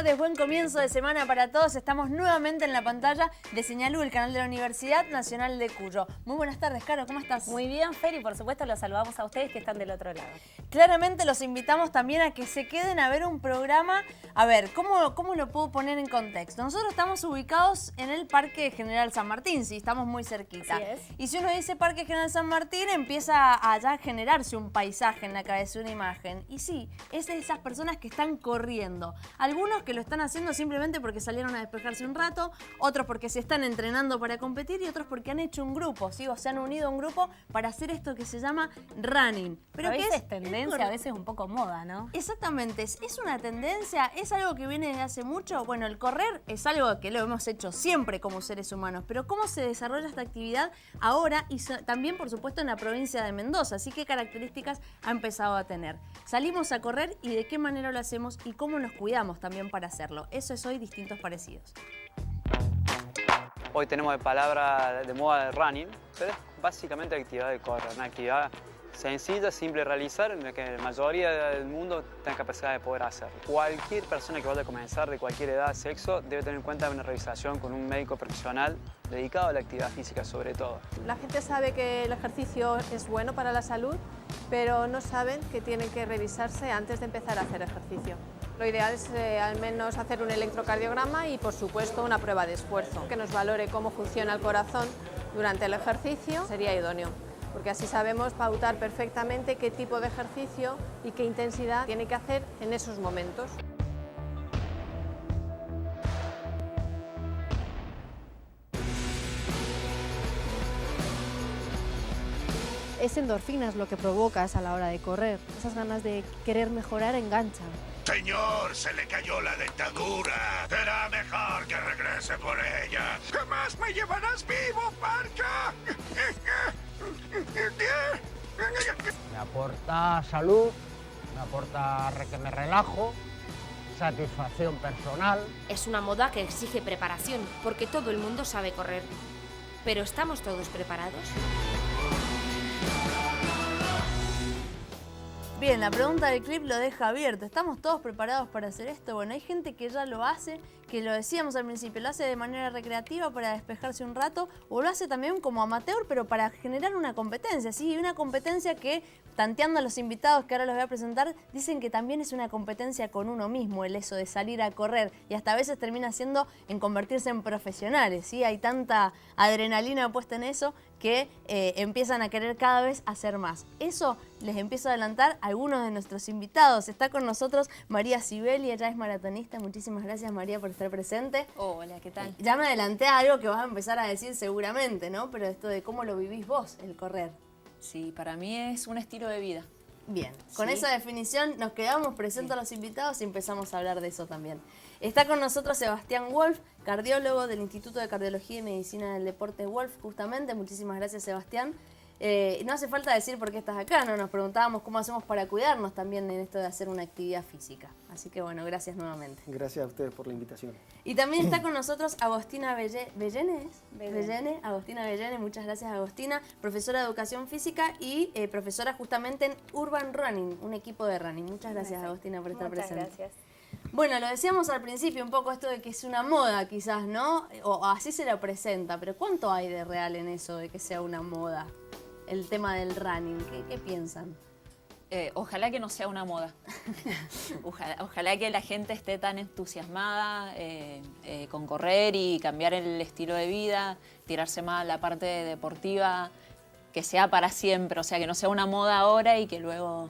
tardes, buen comienzo de semana para todos. Estamos nuevamente en la pantalla de Señalú, el canal de la Universidad Nacional de Cuyo. Muy buenas tardes, Caro, ¿cómo estás? Muy bien, Fer, y por supuesto los saludamos a ustedes que están del otro lado. Claramente los invitamos también a que se queden a ver un programa. A ver, ¿cómo lo puedo poner en contexto? Nosotros estamos ubicados en el Parque General San Martín, sí, estamos muy cerquita. Así es. Y si uno dice Parque General San Martín, empieza a ya generarse un paisaje en la cabeza, una imagen. Y sí, es de esas personas que están corriendo. Algunos que lo están haciendo simplemente porque salieron a despejarse un rato, otros porque se están entrenando para competir y otros porque han hecho un grupo, ¿sí? O se han unido a un grupo para hacer esto que se llama running. Pero a veces es tendencia, a veces un poco moda, ¿no? Exactamente, es una tendencia, es algo que viene desde hace mucho. Bueno, el correr es algo que lo hemos hecho siempre como seres humanos, pero cómo se desarrolla esta actividad ahora y también, por supuesto, en la provincia de Mendoza. Así que características ha empezado a tener. Salimos a correr y de qué manera lo hacemos y cómo nos cuidamos también para hacerlo. Eso es hoy Distintos Parecidos. Hoy tenemos de palabra de moda de running, pero es básicamente actividad de correr, una actividad sencilla, simple de realizar, en la que la mayoría del mundo tenga capacidad de poder hacer. Cualquier persona que vaya a comenzar, de cualquier edad, sexo, debe tener en cuenta una revisación con un médico profesional dedicado a la actividad física sobre todo. La gente sabe que el ejercicio es bueno para la salud, pero no saben que tienen que revisarse antes de empezar a hacer ejercicio. Lo ideal es al menos hacer un electrocardiograma y, por supuesto, una prueba de esfuerzo, que nos valore cómo funciona el corazón durante el ejercicio, sería idóneo, porque así sabemos pautar perfectamente qué tipo de ejercicio y qué intensidad tiene que hacer en esos momentos. Es endorfinas lo que provocas a la hora de correr. Esas ganas de querer mejorar enganchan. Señor, se le cayó la dentadura. Será mejor que regrese por ella. ¿Jamás me llevarás vivo, Parca? Me aporta salud, me aporta que me relajo, satisfacción personal. Es una moda que exige preparación, porque todo el mundo sabe correr. ¿Pero estamos todos preparados? Bien, la pregunta del clip lo deja abierto. ¿Estamos todos preparados para hacer esto? Bueno, hay gente que ya lo hace, que lo decíamos al principio, lo hace de manera recreativa para despejarse un rato, o lo hace también como amateur, pero para generar una competencia, ¿sí? Una competencia que, tanteando a los invitados que ahora los voy a presentar, dicen que también es una competencia con uno mismo, el eso de salir a correr, y hasta a veces termina siendo en convertirse en profesionales, ¿sí? Hay tanta adrenalina puesta en eso que empiezan a querer cada vez hacer más. Eso les empiezo a adelantar a algunos de nuestros invitados. Está con nosotros María Sibeli, ella es maratonista. Muchísimas gracias, María, por estar presente. Hola, ¿qué tal? Ya me adelanté a algo que vas a empezar a decir seguramente, ¿no? Pero esto de cómo lo vivís vos, el correr. Sí, para mí es un estilo de vida. Bien, con Sí. esa definición nos quedamos, presento a los invitados y empezamos a hablar de eso también. Está con nosotros Sebastián Wolf, cardiólogo del Instituto de Cardiología y Medicina del Deporte Wolf, justamente. Muchísimas gracias, Sebastián. No hace falta decir por qué estás acá, ¿no? Nos preguntábamos cómo hacemos para cuidarnos también en esto de hacer una actividad física. Así que bueno, gracias nuevamente. Gracias a ustedes por la invitación. Y también está con nosotros Agostina Bellene, Agostina Bellene, muchas gracias Agostina, profesora de Educación Física y profesora justamente en Urban Running, un equipo de running. Muchas gracias Agostina por estar presente. Muchas gracias. Bueno, lo decíamos al principio un poco esto de que es una moda quizás, ¿no? O así se lo presenta, pero ¿cuánto hay de real en eso de que sea una moda? El tema del running, ¿qué piensan? Ojalá que no sea una moda. Ojalá que la gente esté tan entusiasmada con correr y cambiar el estilo de vida, tirarse más a la parte deportiva, que sea para siempre, o sea, que no sea una moda ahora y que luego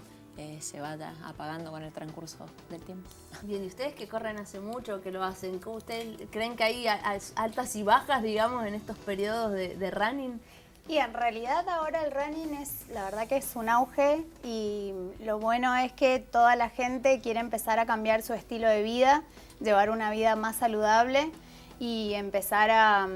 se vaya apagando con el transcurso del tiempo. Bien, ¿y ustedes que corren hace mucho, que lo hacen? ¿Cómo ustedes creen que hay altas y bajas, digamos, en estos periodos de running? Y en realidad ahora el running la verdad que es un auge y lo bueno es que toda la gente quiere empezar a cambiar su estilo de vida, llevar una vida más saludable y empezar a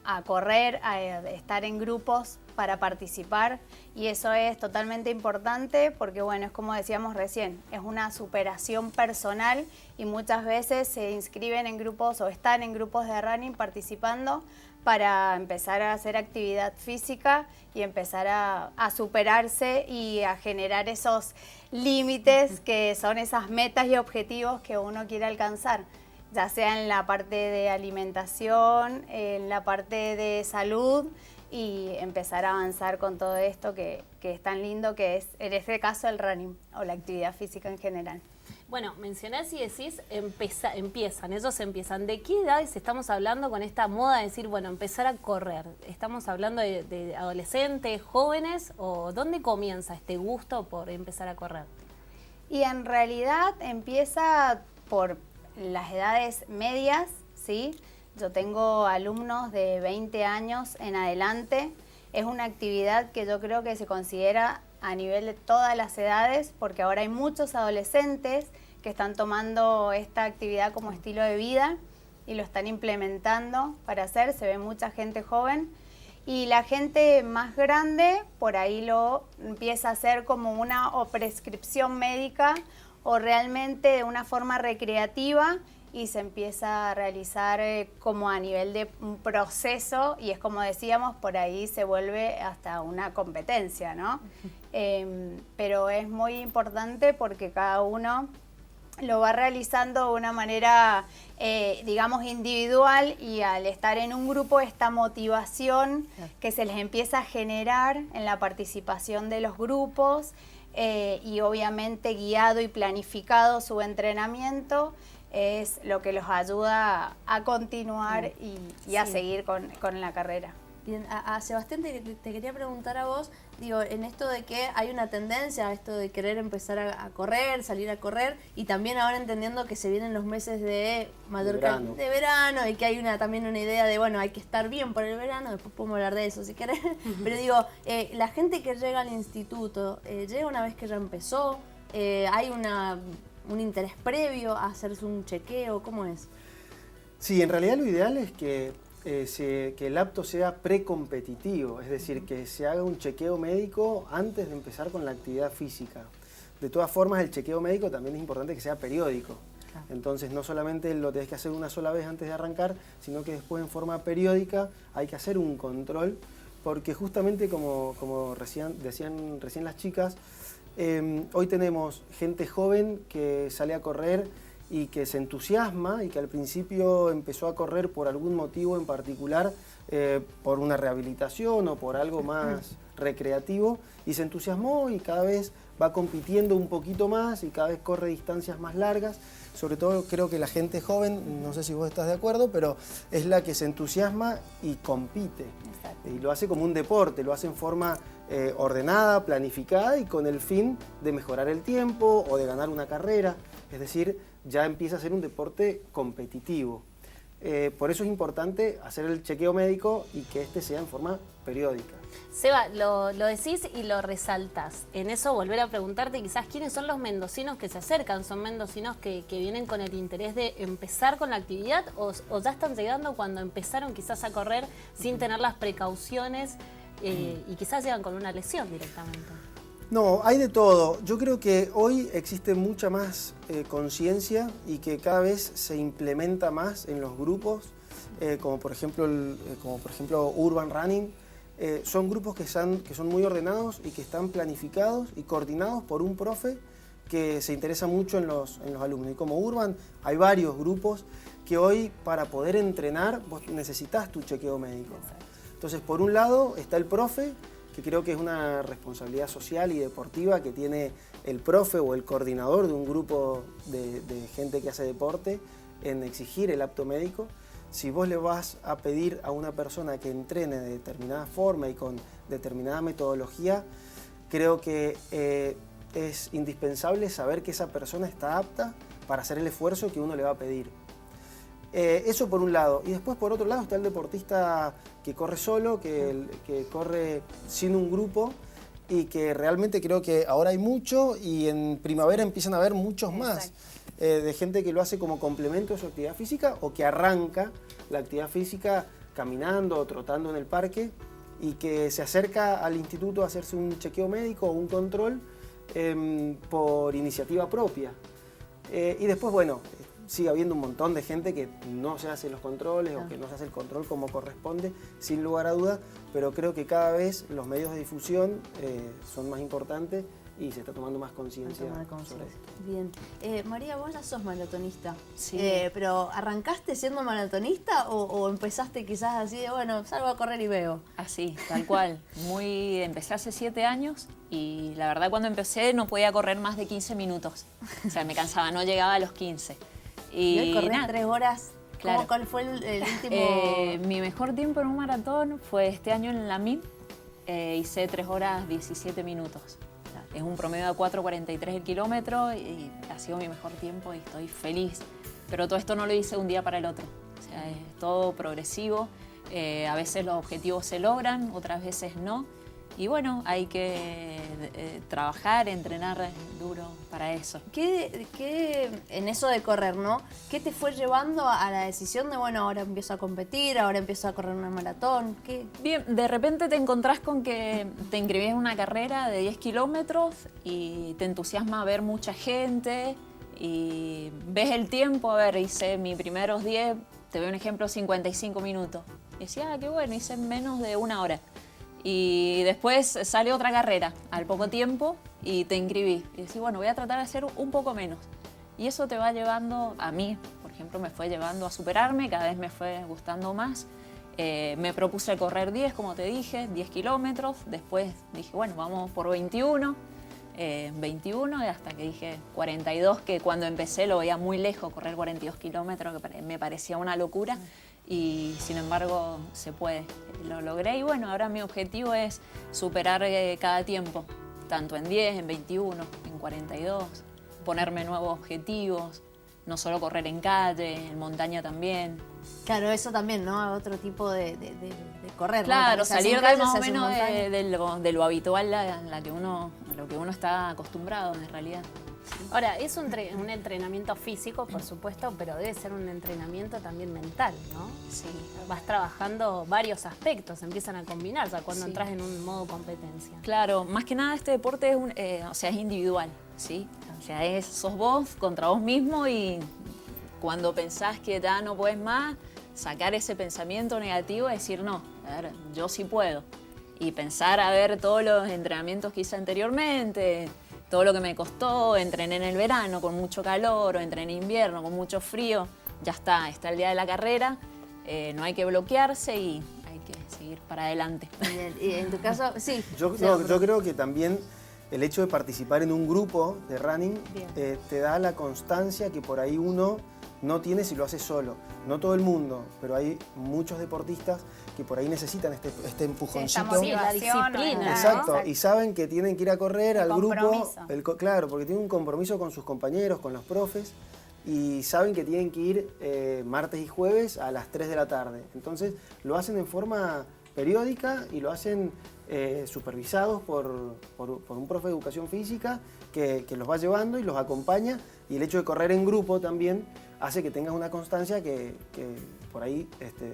a correr, a estar en grupos para participar, y eso es totalmente importante porque, bueno, es como decíamos recién, es una superación personal y muchas veces se inscriben en grupos o están en grupos de running participando para empezar a hacer actividad física y empezar a superarse y a generar esos límites que son esas metas y objetivos que uno quiere alcanzar, ya sea en la parte de alimentación, en la parte de salud, y empezar a avanzar con todo esto que es tan lindo, que es en este caso el running o la actividad física en general. Bueno, mencionás y decís, ellos empiezan. ¿De qué edades estamos hablando con esta moda de decir, bueno, empezar a correr? ¿Estamos hablando de adolescentes, jóvenes, o dónde comienza este gusto por empezar a correr? Y en realidad empieza por las edades medias, ¿sí? Yo tengo alumnos de 20 años en adelante. Es una actividad que yo creo que se considera a nivel de todas las edades, porque ahora hay muchos adolescentes que están tomando esta actividad como estilo de vida y lo están implementando para hacer. Se ve mucha gente joven y la gente más grande por ahí lo empieza a hacer como una o prescripción médica o realmente de una forma recreativa, y se empieza a realizar como a nivel de un proceso, y es como decíamos, por ahí se vuelve hasta una competencia, ¿no? Pero es muy importante porque cada uno lo va realizando de una manera, digamos, individual, y al estar en un grupo, esta motivación que se les empieza a generar en la participación de los grupos, y obviamente guiado y planificado su entrenamiento, es lo que los ayuda a continuar y a seguir con la carrera. Bien, a Sebastián te quería preguntar a vos, digo, en esto de que hay una tendencia a esto de querer empezar a correr, salir a correr, y también ahora entendiendo que se vienen los meses de verano y que hay también una idea de, bueno, hay que estar bien por el verano, después podemos hablar de eso si querés, pero digo, la gente que llega al instituto, llega una vez que ya empezó, hay un interés previo a hacerse un chequeo, ¿cómo es? Sí, en realidad lo ideal es que el apto sea precompetitivo, es decir, que se haga un chequeo médico antes de empezar con la actividad física. De todas formas, el chequeo médico también es importante que sea periódico. Claro. Entonces, no solamente lo tenés que hacer una sola vez antes de arrancar, sino que después en forma periódica hay que hacer un control, porque justamente como decían recién las chicas, hoy tenemos gente joven que sale a correr y que se entusiasma y que al principio empezó a correr por algún motivo en particular, por una rehabilitación o por algo más recreativo, y se entusiasmó y cada vez va compitiendo un poquito más y cada vez corre distancias más largas. Sobre todo creo que la gente joven, no sé si vos estás de acuerdo, pero es la que se entusiasma y compite. Exacto. Y lo hace como un deporte, lo hace en forma ordenada, planificada y con el fin de mejorar el tiempo o de ganar una carrera. Es decir, ya empieza a ser un deporte competitivo. Por eso es importante hacer el chequeo médico y que este sea en forma periódica. Seba, lo decís y lo resaltás. En eso volver a preguntarte quizás quiénes son los mendocinos que se acercan. ¿Son mendocinos que vienen con el interés de empezar con la actividad o ya están llegando cuando empezaron quizás a correr sin tener las precauciones y quizás llegan con una lesión directamente? No, hay de todo. Yo creo que hoy existe mucha más conciencia y que cada vez se implementa más en los grupos, como por ejemplo Urban Running. Son grupos que son muy ordenados y que están planificados y coordinados por un profe que se interesa mucho en los alumnos. Y como Urban hay varios grupos que hoy para poder entrenar vos necesitas tu chequeo médico. Entonces por un lado está el profe, que creo que es una responsabilidad social y deportiva que tiene el profe o el coordinador de un grupo de gente que hace deporte en exigir el apto médico. Si vos le vas a pedir a una persona que entrene de determinada forma y con determinada metodología, creo que es indispensable saber que esa persona está apta para hacer el esfuerzo que uno le va a pedir. Eso por un lado. Y después por otro lado está el deportista que corre solo, que corre sin un grupo y que realmente creo que ahora hay mucho y en primavera empiezan a haber muchos más. De gente que lo hace como complemento de su actividad física o que arranca la actividad física caminando o trotando en el parque y que se acerca al instituto a hacerse un chequeo médico o un control por iniciativa propia. Y después, bueno, sigue habiendo un montón de gente que no se hace los controles o que no se hace el control como corresponde, sin lugar a dudas, pero creo que cada vez los medios de difusión son más importantes y se está tomando más conciencia sobre esto. Bien. María, vos ya sos maratonista. Sí. ¿Pero arrancaste siendo maratonista o empezaste quizás así de, bueno, salgo a correr y veo? Así, tal cual. Empecé hace 7 años y la verdad cuando empecé no podía correr más de 15 minutos. O sea, me cansaba, no llegaba a los 15. Y hoy corres 3 horas. Claro. ¿Cuál fue el último? Mi mejor tiempo en un maratón fue este año en la MIM. Hice 3 horas 17 minutos. Es un promedio de 4.43 el kilómetro y ha sido mi mejor tiempo y estoy feliz. Pero todo esto no lo hice un día para el otro. O sea, es todo progresivo. A veces los objetivos se logran, otras veces no. Y bueno, hay que trabajar, entrenar duro para eso. ¿Qué en eso de correr, ¿no? ¿Qué te fue llevando a la decisión de, bueno, ahora empiezo a competir, ahora empiezo a correr una maratón? Bien, de repente te encontrás con que te inscribís en una carrera de 10 kilómetros y te entusiasma ver mucha gente y ves el tiempo. A ver, hice mis primeros 10, te doy un ejemplo, 55 minutos. Y decía, qué bueno, hice en menos de 1 hora. Y después sale otra carrera al poco tiempo y te inscribí. Y decís, bueno, voy a tratar de hacer un poco menos. Y eso te va llevando, a mí, por ejemplo, me fue llevando a superarme, cada vez me fue gustando más. Me propuse correr 10, como te dije, 10 kilómetros. Después dije, bueno, vamos por 21. 21 hasta que dije 42, que cuando empecé lo veía muy lejos, correr 42 kilómetros, que me parecía una locura. Y sin embargo se puede, lo logré y bueno, ahora mi objetivo es superar cada tiempo, tanto en 10, en 21, en 42, ponerme nuevos objetivos, no solo correr en calle, en montaña también. Claro, eso también, ¿no? Otro tipo de correr. Claro, ¿no? salir de más o menos de lo habitual a lo que uno está acostumbrado en realidad. Ahora, es un entrenamiento físico, por supuesto, pero debe ser un entrenamiento también mental, ¿no? Sí. Vas trabajando varios aspectos, empiezan a combinarse cuando entras en un modo competencia. Claro, más que nada este deporte es individual, ¿sí? O sea, sos vos contra vos mismo y cuando pensás que ya no puedes más, sacar ese pensamiento negativo y decir, no, a ver, yo sí puedo. Y pensar a ver todos los entrenamientos que hice anteriormente, todo lo que me costó, entrené en el verano con mucho calor o entrené en invierno con mucho frío, ya está el día de la carrera, no hay que bloquearse y hay que seguir para adelante. Y en tu caso, sí. Yo creo que también el hecho de participar en un grupo de running te da la constancia que por ahí uno no tiene si lo hace solo. No todo el mundo, pero hay muchos deportistas que por ahí necesitan este empujoncito. Sí, la disciplina. Exacto, ¿no? y saben que tienen que ir a correr al grupo. Claro, porque tienen un compromiso con sus compañeros, con los profes, y saben que tienen que ir martes y jueves a las 3 de la tarde. Entonces lo hacen en forma periódica y lo hacen supervisados por un profe de educación física que los va llevando y los acompaña, y el hecho de correr en grupo también hace que tengas una constancia que por ahí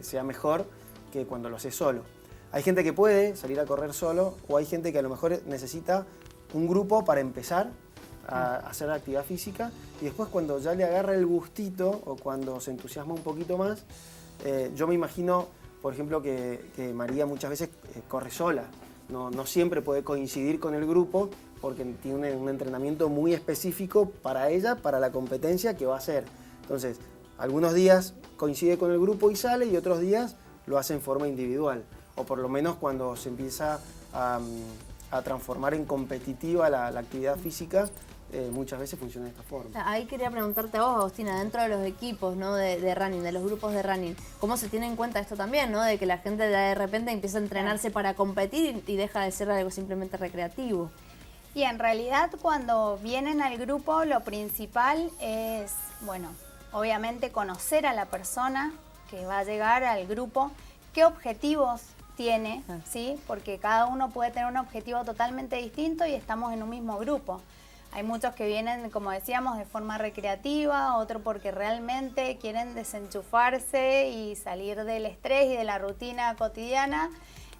sea mejor que cuando lo haces solo. Hay gente que puede salir a correr solo o hay gente que a lo mejor necesita un grupo para empezar a hacer actividad física y después cuando ya le agarra el gustito o cuando se entusiasma un poquito más, yo me imagino, por ejemplo, que María muchas veces corre sola. No siempre puede coincidir con el grupo porque tiene un entrenamiento muy específico para ella, para la competencia que va a hacer. Entonces, algunos días coincide con el grupo y sale y otros días lo hace en forma individual. O por lo menos cuando se empieza a transformar en competitiva la actividad física, muchas veces funciona de esta forma. Ahí quería preguntarte a vos, Agustina, dentro de los equipos, ¿no? de running, de los grupos de running, ¿cómo se tiene en cuenta esto también, ¿no? De que la gente de repente empieza a entrenarse para competir y deja de ser algo simplemente recreativo? Y en realidad cuando vienen al grupo lo principal es, bueno, obviamente conocer a la persona que va a llegar al grupo, qué objetivos tiene, ¿sí? Porque cada uno puede tener un objetivo totalmente distinto y estamos en un mismo grupo. Hay muchos que vienen, como decíamos, de forma recreativa, otro porque realmente quieren desenchufarse y salir del estrés y de la rutina cotidiana.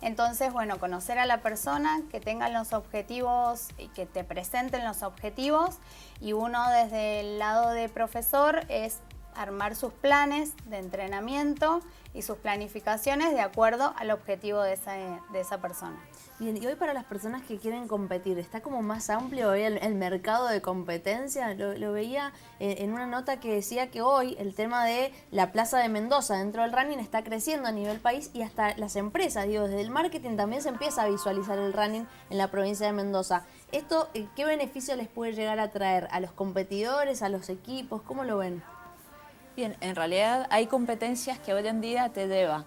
Entonces, bueno, conocer a la persona, que tengan los objetivos y que te presenten los objetivos, y uno desde el lado de profesor es armar sus planes de entrenamiento y sus planificaciones de acuerdo al objetivo de esa persona. Bien, y hoy para las personas que quieren competir, ¿está como más amplio hoy el mercado de competencia? Lo veía en una nota que decía que hoy el tema de la Plaza de Mendoza dentro del running está creciendo a nivel país, y hasta las empresas, digo, desde el marketing también se empieza a visualizar el running en la provincia de Mendoza. ¿Esto qué beneficio les puede llegar a traer a los competidores, a los equipos? ¿Cómo lo ven? Bien, en realidad hay competencias que hoy en día te lleva,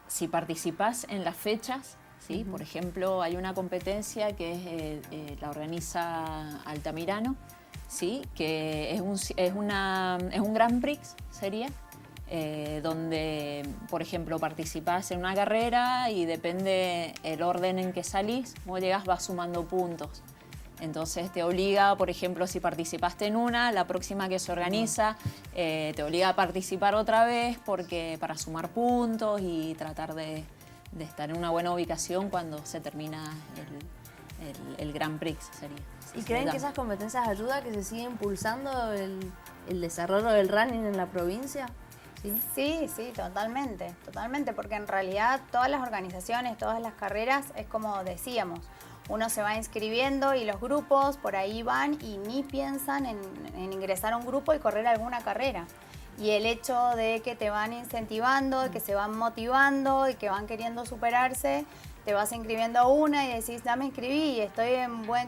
si participás en las fechas, ¿sí? Por ejemplo, hay una competencia que la organiza Altamirano, ¿sí? Que es un Grand Prix, sería, donde, por ejemplo, participás en una carrera y depende el orden en que salís, vos llegás, vas sumando puntos. Entonces te obliga, por ejemplo, si participaste en una, la próxima que se organiza te obliga a participar otra vez para sumar puntos y tratar de estar en una buena ubicación cuando se termina el Grand Prix, sería. ¿Y creen que esas competencias ayudan a que se siga impulsando el desarrollo del running en la provincia? Sí, totalmente, porque en realidad todas las organizaciones, todas las carreras, es como decíamos, uno se va inscribiendo y los grupos por ahí van y ni piensan en ingresar a un grupo y correr alguna carrera. Y el hecho de que te van incentivando, de que se van motivando y que van queriendo superarse, te vas inscribiendo a una y decís, ya me inscribí y estoy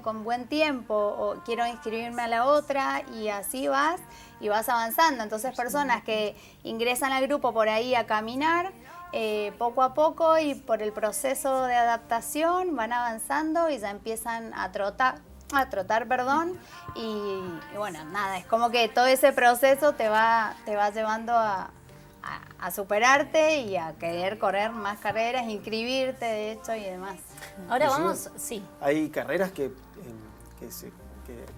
con buen tiempo, o quiero inscribirme a la otra, y así vas y vas avanzando. Entonces personas que ingresan al grupo por ahí a caminar, poco a poco y por el proceso de adaptación van avanzando y ya empiezan a trotar, y bueno, nada, es como que todo ese proceso te va llevando a superarte y a querer correr más carreras, inscribirte de hecho y demás. Ahora vamos, sí. Hay carreras que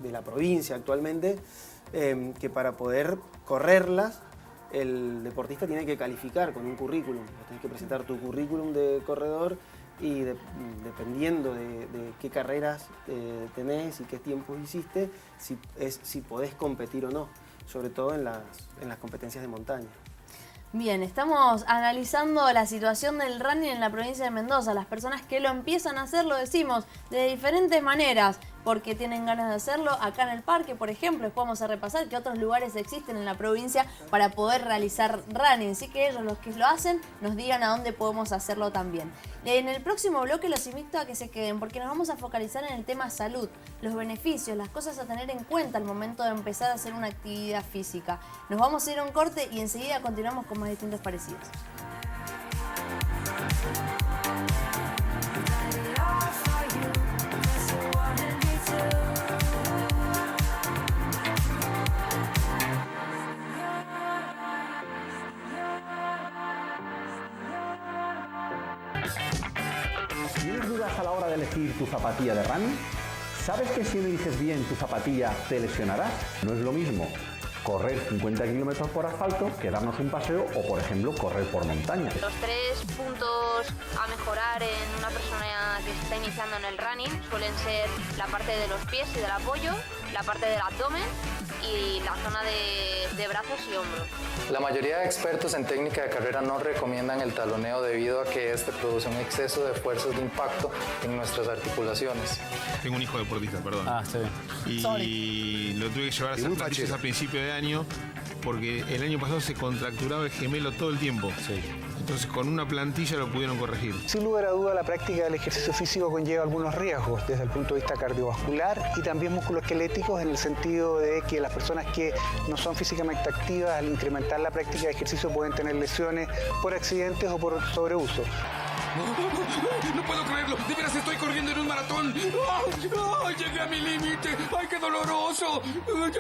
de la provincia actualmente que para poder correrlas el deportista tiene que calificar con un currículum. Tienes que presentar tu currículum de corredor y dependiendo de qué carreras tenés y qué tiempos hiciste, si podés competir o no, sobre todo en las competencias de montaña. Bien, estamos analizando la situación del running en la provincia de Mendoza. Las personas que lo empiezan a hacer, lo decimos, de diferentes maneras, porque tienen ganas de hacerlo acá en el parque, por ejemplo. Después vamos a repasar qué otros lugares existen en la provincia para poder realizar running. Así que ellos, los que lo hacen, nos digan a dónde podemos hacerlo también. En el próximo bloque los invito a que se queden, porque nos vamos a focalizar en el tema salud, los beneficios, las cosas a tener en cuenta al momento de empezar a hacer una actividad física. Nos vamos a ir a un corte y enseguida continuamos con más distintos parecidos. ¿Tienes dudas a la hora de elegir tu zapatilla de running? ¿Sabes que si no eliges bien tu zapatilla te lesionarás? No es lo mismo correr 50 kilómetros por asfalto que darnos un paseo o, por ejemplo, correr por montaña. Los 3 puntos a mejorar en una persona que se está iniciando en el running suelen ser la parte de los pies y del apoyo, la parte del abdomen y la zona de brazos y hombros. La mayoría de expertos en técnica de carrera no recomiendan el taloneo debido a que este produce un exceso de fuerzas de impacto en nuestras articulaciones. Tengo un hijo deportista, perdón. Está bien. Y lo tuve que llevar a hacer plantillas a principio de año porque el año pasado se contracturaba el gemelo todo el tiempo. Entonces con una plantilla lo pudieron corregir. Sin lugar a duda, la práctica del ejercicio físico conlleva algunos riesgos desde el punto de vista cardiovascular y también musculoesqueléticos, en el sentido de que las personas que no son físicamente activas, al incrementar la práctica de ejercicio, pueden tener lesiones por accidentes o por sobreuso. No puedo creerlo, de veras estoy corriendo en un maratón. ¡Ay, llegué a mi límite! ¡Ay, qué doloroso!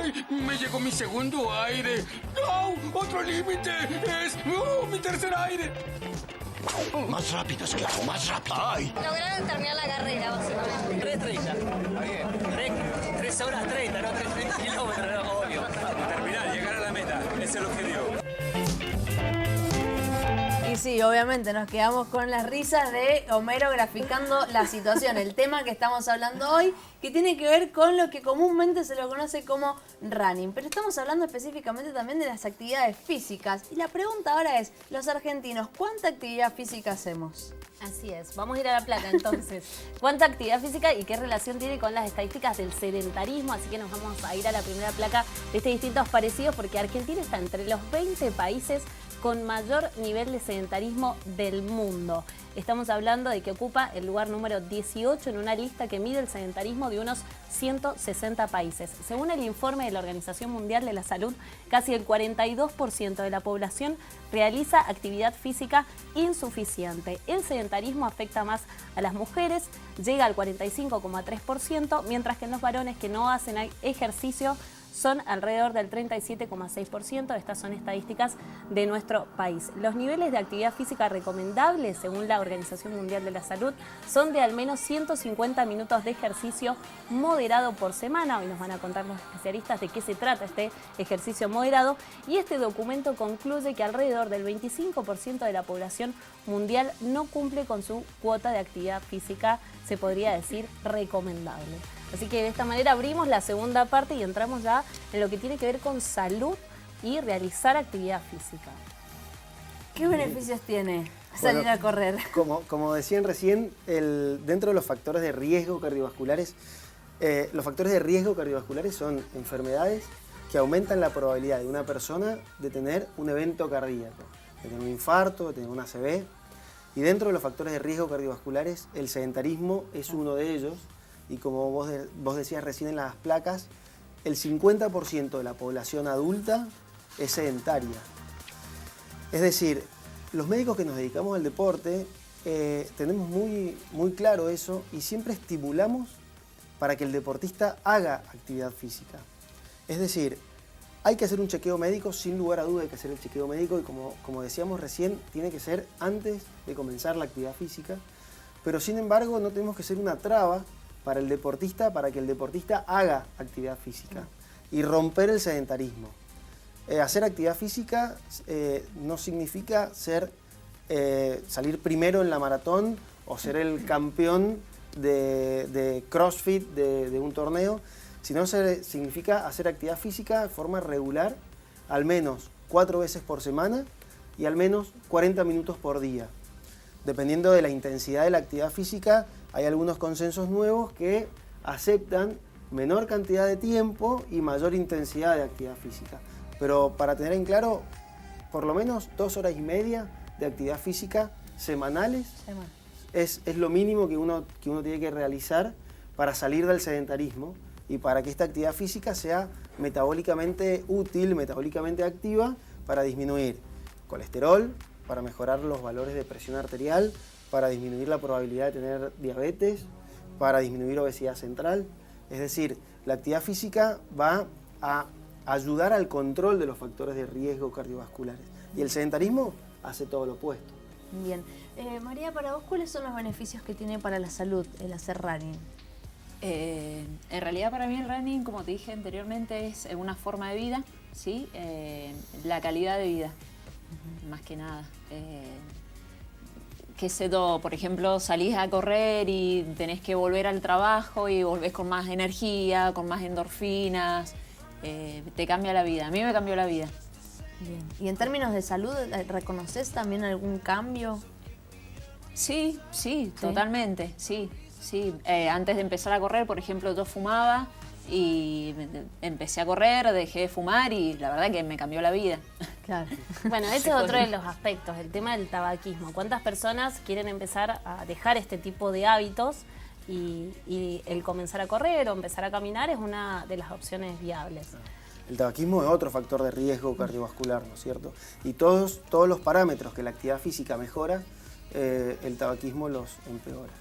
¡Ay, me llegó mi segundo aire! ¡No! ¡Otro límite! ¡Es mi tercer aire! Más rápido, esclavo, más rápido. ¡Ay! Lograron terminar la carrera, básicamente. 3:30. Está bien. 3 horas 30, no 3 kilómetros, no, obvio. Terminar, llegar a la meta. Ese es el objetivo. Y sí, obviamente nos quedamos con las risas de Homero graficando la situación, el tema que estamos hablando hoy, que tiene que ver con lo que comúnmente se lo conoce como running. Pero estamos hablando específicamente también de las actividades físicas. Y la pregunta ahora es, los argentinos, ¿cuánta actividad física hacemos? Así es, vamos a ir a la placa entonces. ¿Cuánta actividad física y qué relación tiene con las estadísticas del sedentarismo? Así que nos vamos a ir a la primera placa de distintos parecidos, porque Argentina está entre los 20 países con mayor nivel de sedentarismo del mundo. Estamos hablando de que ocupa el lugar número 18 en una lista que mide el sedentarismo de unos 160 países. Según el informe de la Organización Mundial de la Salud, casi el 42% de la población realiza actividad física insuficiente. El sedentarismo afecta más a las mujeres, llega al 45,3%, mientras que en los varones que no hacen ejercicio son alrededor del 37,6%. Estas son estadísticas de nuestro país. Los niveles de actividad física recomendables, según la Organización Mundial de la Salud, son de al menos 150 minutos de ejercicio moderado por semana. Hoy nos van a contar los especialistas de qué se trata este ejercicio moderado. Y este documento concluye que alrededor del 25% de la población mundial no cumple con su cuota de actividad física, se podría decir, recomendable. Así que de esta manera abrimos la segunda parte y entramos ya en lo que tiene que ver con salud y realizar actividad física. ¿Qué beneficios tiene salir a correr? Como decían recién, dentro de los factores de riesgo cardiovasculares, los factores de riesgo cardiovasculares son enfermedades que aumentan la probabilidad de una persona de tener un evento cardíaco, de tener un infarto, de tener una ACV. Y dentro de los factores de riesgo cardiovasculares, el sedentarismo es uno de ellos. Y como vos decías recién en las placas, el 50% de la población adulta es sedentaria. Es decir, los médicos que nos dedicamos al deporte tenemos muy claro eso y siempre estimulamos para que el deportista haga actividad física. Es decir, hay que hacer un chequeo médico, sin lugar a duda hay que hacer el chequeo médico y como decíamos recién, tiene que ser antes de comenzar la actividad física, pero sin embargo no tenemos que ser una traba para el deportista, para que el deportista haga actividad física y romper el sedentarismo. Hacer actividad física no significa salir primero en la maratón o ser el campeón de CrossFit de un torneo, sino significa hacer actividad física de forma regular, al menos 4 veces por semana y al menos 40 minutos por día. Dependiendo de la intensidad de la actividad física, hay algunos consensos nuevos que aceptan menor cantidad de tiempo y mayor intensidad de actividad física. Pero para tener en claro, por lo menos 2 horas y media de actividad física semanales es lo mínimo que uno tiene que realizar para salir del sedentarismo y para que esta actividad física sea metabólicamente útil, metabólicamente activa, para disminuir colesterol, para mejorar los valores de presión arterial, para disminuir la probabilidad de tener diabetes, para disminuir obesidad central. Es decir, la actividad física va a ayudar al control de los factores de riesgo cardiovasculares. Y el sedentarismo hace todo lo opuesto. Bien. María, para vos, ¿cuáles son los beneficios que tiene para la salud el hacer running? En realidad para mí el running, como te dije anteriormente, es una forma de vida, ¿sí? La calidad de vida, más que nada. Qué sé yo, por ejemplo, salís a correr y tenés que volver al trabajo y volvés con más energía, con más endorfinas, te cambia la vida. A mí me cambió la vida. Bien. ¿Y en términos de salud, reconoces también algún cambio? Sí, totalmente, sí. Antes de empezar a correr, por ejemplo, yo fumaba y empecé a correr, dejé de fumar y la verdad que me cambió la vida. Claro. Bueno, ese es otro de los aspectos, el tema del tabaquismo. ¿Cuántas personas quieren empezar a dejar este tipo de hábitos y el comenzar a correr o empezar a caminar es una de las opciones viables? El tabaquismo es otro factor de riesgo cardiovascular, ¿no es cierto? Y todos los parámetros que la actividad física mejora, el tabaquismo los empeora.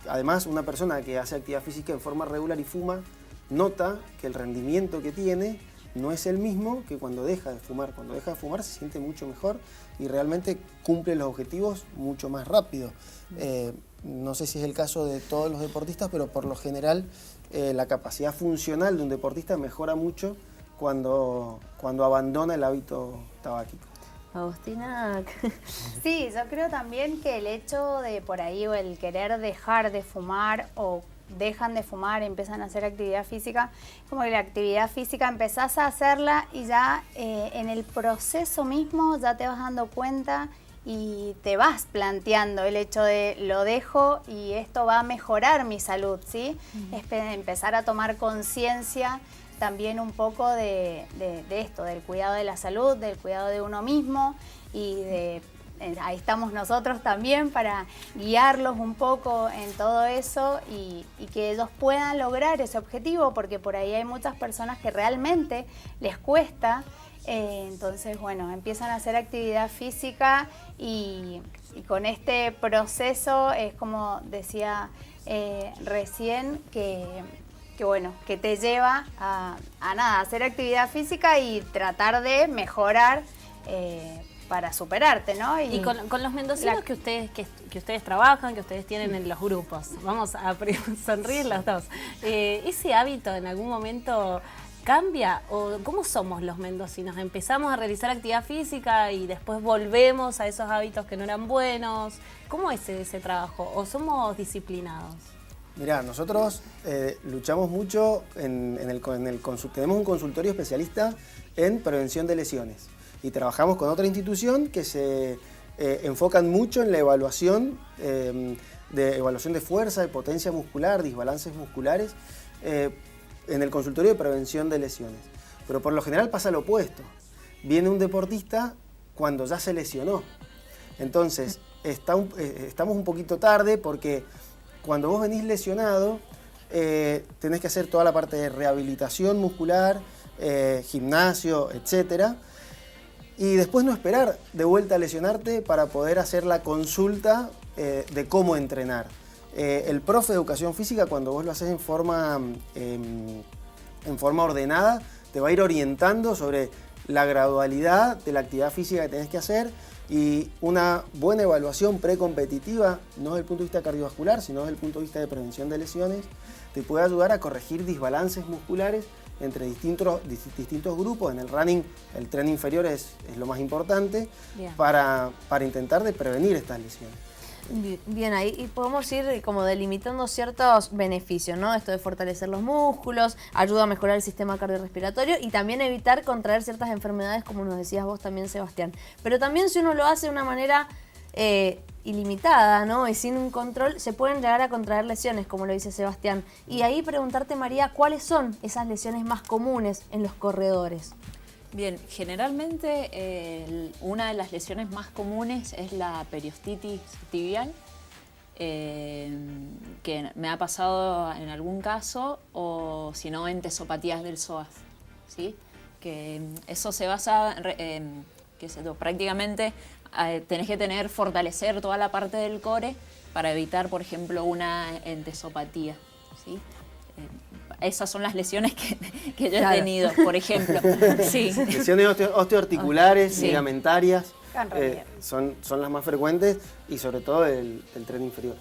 Además, una persona que hace actividad física en forma regular y fuma, nota que el rendimiento que tiene no es el mismo que cuando deja de fumar. Cuando deja de fumar se siente mucho mejor y realmente cumple los objetivos mucho más rápido. No sé si es el caso de todos los deportistas, pero por lo general la capacidad funcional de un deportista mejora mucho cuando abandona el hábito tabáquico. Agustina. Sí, yo creo también que el hecho de por ahí o el querer dejar de fumar o dejan de fumar, empiezan a hacer actividad física, como que la actividad física empezás a hacerla y ya en el proceso mismo ya te vas dando cuenta y te vas planteando el hecho de lo dejo y esto va a mejorar mi salud, ¿sí? Es empezar a tomar conciencia también un poco de esto, del cuidado de la salud, del cuidado de uno mismo y ahí estamos nosotros también para guiarlos un poco en todo eso y que ellos puedan lograr ese objetivo, porque por ahí hay muchas personas que realmente les cuesta. Entonces, bueno, empiezan a hacer actividad física y con este proceso es como decía recién que bueno, que te lleva a hacer actividad física y tratar de mejorar para superarte, ¿no? Y con los mendocinos que ustedes trabajan, que ustedes tienen en los grupos, vamos a sonreír los dos, ¿ese hábito en algún momento cambia? ¿O cómo somos los mendocinos? ¿Empezamos a realizar actividad física y después volvemos a esos hábitos que no eran buenos? ¿Cómo es ese trabajo? ¿O somos disciplinados? Mirá, nosotros luchamos mucho tenemos un consultorio especialista en prevención de lesiones y trabajamos con otra institución que se enfocan mucho en la evaluación de fuerza, de potencia muscular, desbalances musculares en el consultorio de prevención de lesiones. Pero por lo general pasa lo opuesto. Viene un deportista cuando ya se lesionó. Entonces, estamos un poquito tarde porque cuando vos venís lesionado, tenés que hacer toda la parte de rehabilitación muscular, gimnasio, etc. Y después no esperar de vuelta a lesionarte para poder hacer la consulta de cómo entrenar. El profe de educación física, cuando vos lo haces en forma ordenada, te va a ir orientando sobre la gradualidad de la actividad física que tenés que hacer y una buena evaluación precompetitiva, no desde el punto de vista cardiovascular, sino desde el punto de vista de prevención de lesiones, te puede ayudar a corregir desbalances musculares entre distintos grupos. En el running, el tren inferior es lo más importante para intentar de prevenir estas lesiones. Bien, ahí y podemos ir como delimitando ciertos beneficios, ¿no? Esto de fortalecer los músculos, ayuda a mejorar el sistema cardiorrespiratorio y también evitar contraer ciertas enfermedades, como nos decías vos también, Sebastián. Pero también si uno lo hace de una manera ilimitada, ¿no? Y sin un control, se pueden llegar a contraer lesiones, como lo dice Sebastián. Y ahí preguntarte, María, ¿cuáles son esas lesiones más comunes en los corredores? Bien, generalmente una de las lesiones más comunes es la periostitis tibial, que me ha pasado en algún caso, o si no, en tesopatías del psoas, ¿sí? Que eso se basa en que prácticamente tenés que fortalecer toda la parte del core para evitar, por ejemplo, una entesopatía, ¿sí? Esas son las lesiones que yo he tenido, por ejemplo. Sí. Lesiones osteoarticulares, ligamentarias, Sí. son las más frecuentes y sobre todo el tren inferior.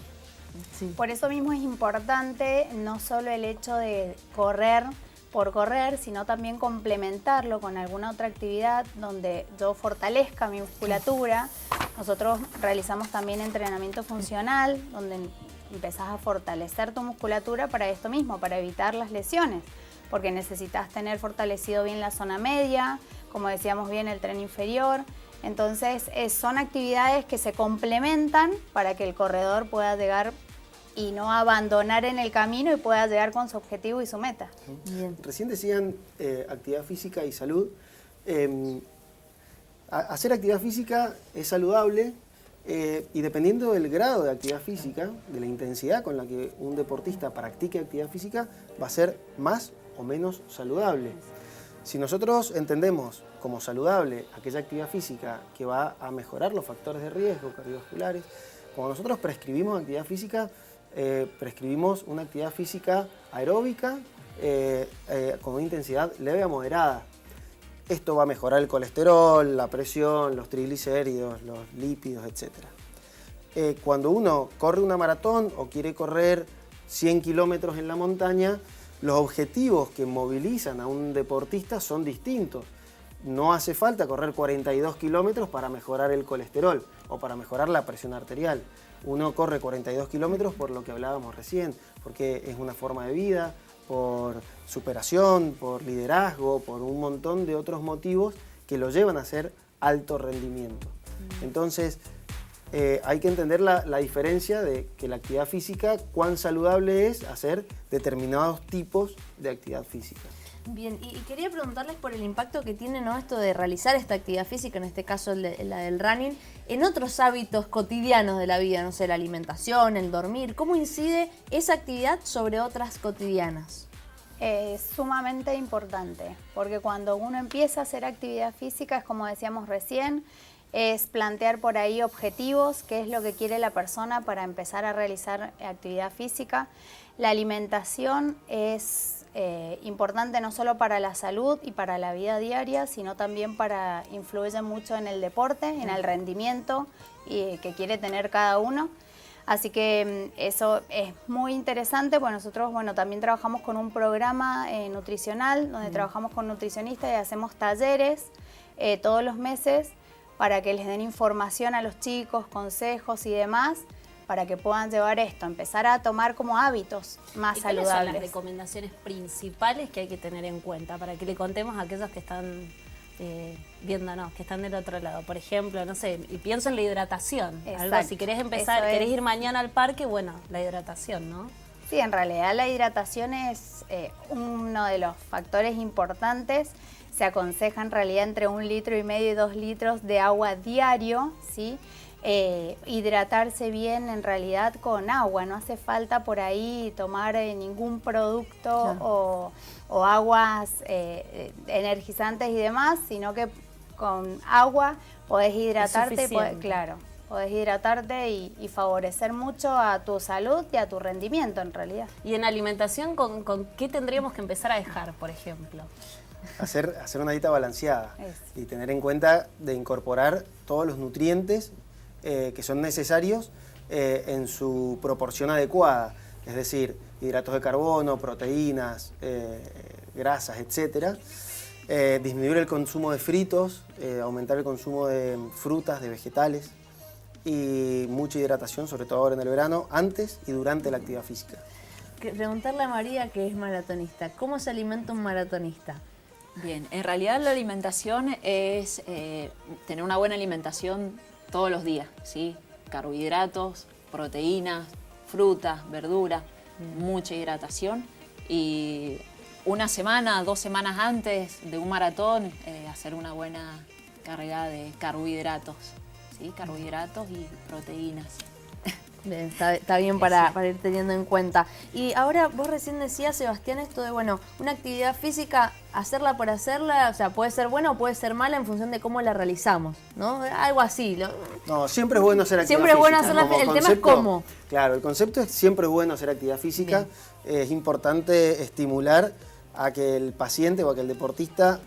Sí. Por eso mismo es importante no solo el hecho de correr por correr, sino también complementarlo con alguna otra actividad donde yo fortalezca mi musculatura. Nosotros realizamos también entrenamiento funcional, donde empezás a fortalecer tu musculatura para esto mismo, para evitar las lesiones, porque necesitas tener fortalecido bien la zona media, como decíamos bien, el tren inferior. Entonces son actividades que se complementan para que el corredor pueda llegar y no abandonar en el camino y pueda llegar con su objetivo y su meta. Bien. Recién decían actividad física y salud. Hacer actividad física es saludable y dependiendo del grado de actividad física, de la intensidad con la que un deportista practique actividad física, va a ser más o menos saludable. Si nosotros entendemos como saludable aquella actividad física que va a mejorar los factores de riesgo cardiovasculares, cuando nosotros prescribimos actividad física, prescribimos una actividad física aeróbica con una intensidad leve a moderada. esto va a mejorar el colesterol, la presión, los triglicéridos, los lípidos, etc. Cuando uno corre una maratón o quiere correr 100 kilómetros en la montaña, los objetivos que movilizan a un deportista son distintos. No hace falta correr 42 kilómetros para mejorar el colesterol o para mejorar la presión arterial. Uno corre 42 kilómetros por lo que hablábamos recién, porque es una forma de vida, por superación, por liderazgo, por un montón de otros motivos que lo llevan a hacer alto rendimiento. Entonces, hay que entender la diferencia de que la actividad física, cuán saludable es hacer determinados tipos de actividad física. Bien, y quería preguntarles por el impacto que tiene, ¿no?, esto de realizar esta actividad física, en este caso la del running, en otros hábitos cotidianos de la vida, no sé, la alimentación, el dormir. ¿Cómo incide esa actividad sobre otras cotidianas? Es sumamente importante, porque cuando uno empieza a hacer actividad física, es como decíamos recién, es plantear por ahí objetivos, qué es lo que quiere la persona para empezar a realizar actividad física. La alimentación es importante no solo para la salud y para la vida diaria, sino también influye mucho en el deporte, en el rendimiento que quiere tener cada uno. Así que eso es muy interesante, pues nosotros también trabajamos con un programa nutricional, donde trabajamos con nutricionistas y hacemos talleres todos los meses para que les den información a los chicos, consejos y demás, para que puedan llevar esto, empezar a tomar como hábitos más saludables. ¿Cuáles son las recomendaciones principales que hay que tener en cuenta para que le contemos a aquellos que están viéndonos, que están del otro lado? Por ejemplo, no sé, y pienso en la hidratación. Algo, si querés empezar, querés ir mañana al parque, bueno, la hidratación, ¿no? Sí, en realidad la hidratación es uno de los factores importantes. Se aconseja en realidad entre 1,5 litros y 2 litros de agua diario, ¿sí? Hidratarse bien en realidad con agua, no hace falta por ahí tomar ningún producto o aguas energizantes y demás, sino que con agua podés hidratarte, podés hidratarte y favorecer mucho a tu salud y a tu rendimiento en realidad. Y en alimentación, ¿con qué tendríamos que empezar a dejar, por ejemplo? Hacer una dieta balanceada y tener en cuenta de incorporar todos los nutrientes que son necesarios en su proporción adecuada, es decir, hidratos de carbono, proteínas, grasas, etc. Disminuir el consumo de fritos, aumentar el consumo de frutas, de vegetales y mucha hidratación, sobre todo ahora en el verano, antes y durante la actividad física. Preguntarle a María, que es maratonista, ¿cómo se alimenta un maratonista? Bien, en realidad la alimentación es tener una buena alimentación todos los días, ¿sí? Carbohidratos, proteínas, frutas, verduras, mucha hidratación y 1 semana, 2 semanas antes de un maratón hacer una buena carga de carbohidratos, ¿sí? Carbohidratos y proteínas. Bien, está bien para ir teniendo en cuenta. Y ahora vos recién decías, Sebastián, esto de, una actividad física, hacerla por hacerla, o sea, puede ser buena o puede ser mala en función de cómo la realizamos, ¿no? Algo así. No, siempre es bueno hacer actividad física. Siempre es bueno hacerla, el tema es cómo. Claro, el concepto es siempre es bueno hacer actividad física. Bien. Es importante estimular a que el paciente o a que el deportista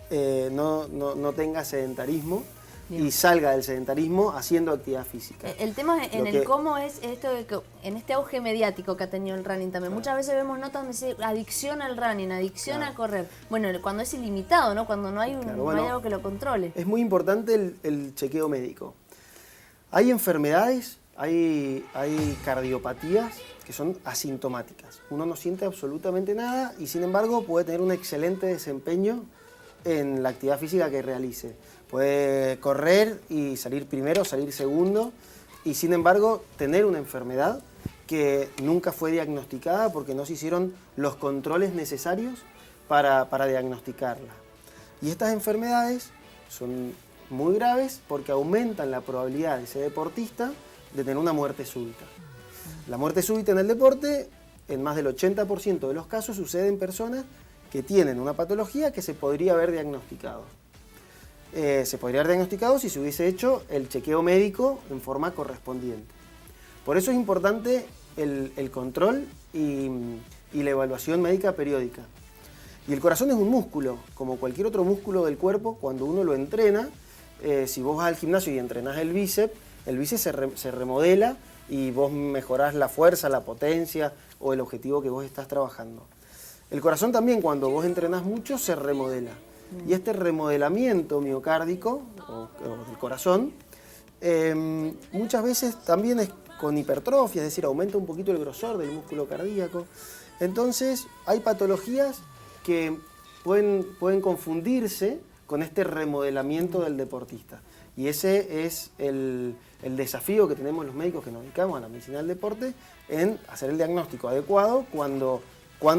no tenga sedentarismo. Bien. Y salga del sedentarismo haciendo actividad física. El tema en el cómo es esto de que en este auge mediático que ha tenido el running también. Claro. Muchas veces vemos notas donde dice adicción al running, adicción a correr. Bueno, cuando es ilimitado, ¿no? Cuando no hay, no hay algo que lo controle. Es muy importante el chequeo médico. Hay enfermedades, hay cardiopatías que son asintomáticas. Uno no siente absolutamente nada y sin embargo puede tener un excelente desempeño en la actividad física que realice. Puede correr y salir primero, salir segundo y sin embargo tener una enfermedad que nunca fue diagnosticada porque no se hicieron los controles necesarios para diagnosticarla. Y estas enfermedades son muy graves porque aumentan la probabilidad de ese deportista de tener una muerte súbita. La muerte súbita en el deporte, en más del 80% de los casos, sucede en personas que tienen una patología que se podría haber diagnosticado. Se podría haber diagnosticado si se hubiese hecho el chequeo médico en forma correspondiente. Por eso es importante el control y la evaluación médica periódica. Y el corazón es un músculo, como cualquier otro músculo del cuerpo. Cuando uno lo entrena, si vos vas al gimnasio y entrenás el bíceps se remodela y vos mejorás la fuerza, la potencia o el objetivo que vos estás trabajando. El corazón también, cuando vos entrenás mucho, se remodela. Y este remodelamiento miocárdico, o del corazón, muchas veces también es con hipertrofia, es decir, aumenta un poquito el grosor del músculo cardíaco. Entonces, hay patologías que pueden confundirse con este remodelamiento del deportista. Y ese es el desafío que tenemos los médicos que nos dedicamos a la medicina del deporte, en hacer el diagnóstico adecuado cuando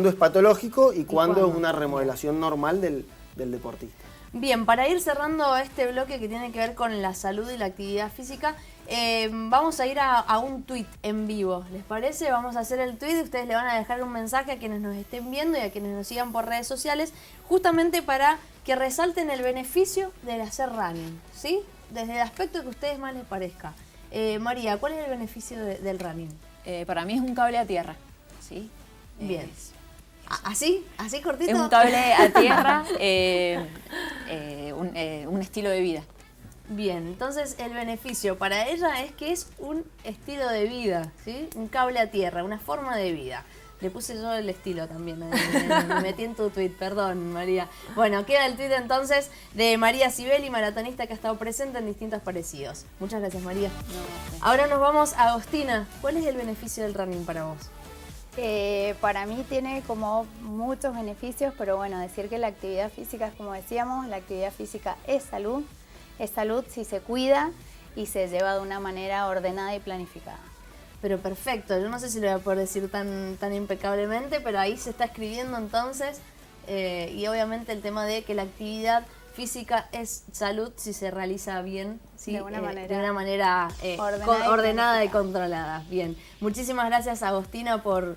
es patológico y cuando es una remodelación normal del deportista. Bien, para ir cerrando este bloque que tiene que ver con la salud y la actividad física, vamos a ir a un tuit en vivo. ¿Les parece? Vamos a hacer el tuit y ustedes le van a dejar un mensaje a quienes nos estén viendo y a quienes nos sigan por redes sociales, justamente para que resalten el beneficio del hacer running, ¿sí? Desde el aspecto que a ustedes más les parezca. María, ¿cuál es el beneficio del running? Para mí es un cable a tierra, ¿sí? Bien. ¿Así cortito? Es un cable a tierra, un estilo de vida. Bien, entonces el beneficio para ella es que es un estilo de vida, ¿sí? Un cable a tierra, una forma de vida. Le puse yo el estilo también, me metí en tu tuit, perdón María. Bueno, queda el tuit entonces de María Sibeli, maratonista que ha estado presente en distintos parecidos. Muchas gracias María. Ahora nos vamos a Agostina. ¿Cuál es el beneficio del running para vos? Para mí tiene como muchos beneficios, pero bueno, decir que la actividad física, como decíamos, la actividad física es salud si se cuida y se lleva de una manera ordenada y planificada. Pero perfecto, yo no sé si lo voy a poder decir tan impecablemente, pero ahí se está escribiendo entonces, y obviamente el tema de que la actividad física es salud si se realiza bien, ¿sí? de una manera ordenada y controlada. Bien, muchísimas gracias Agostina por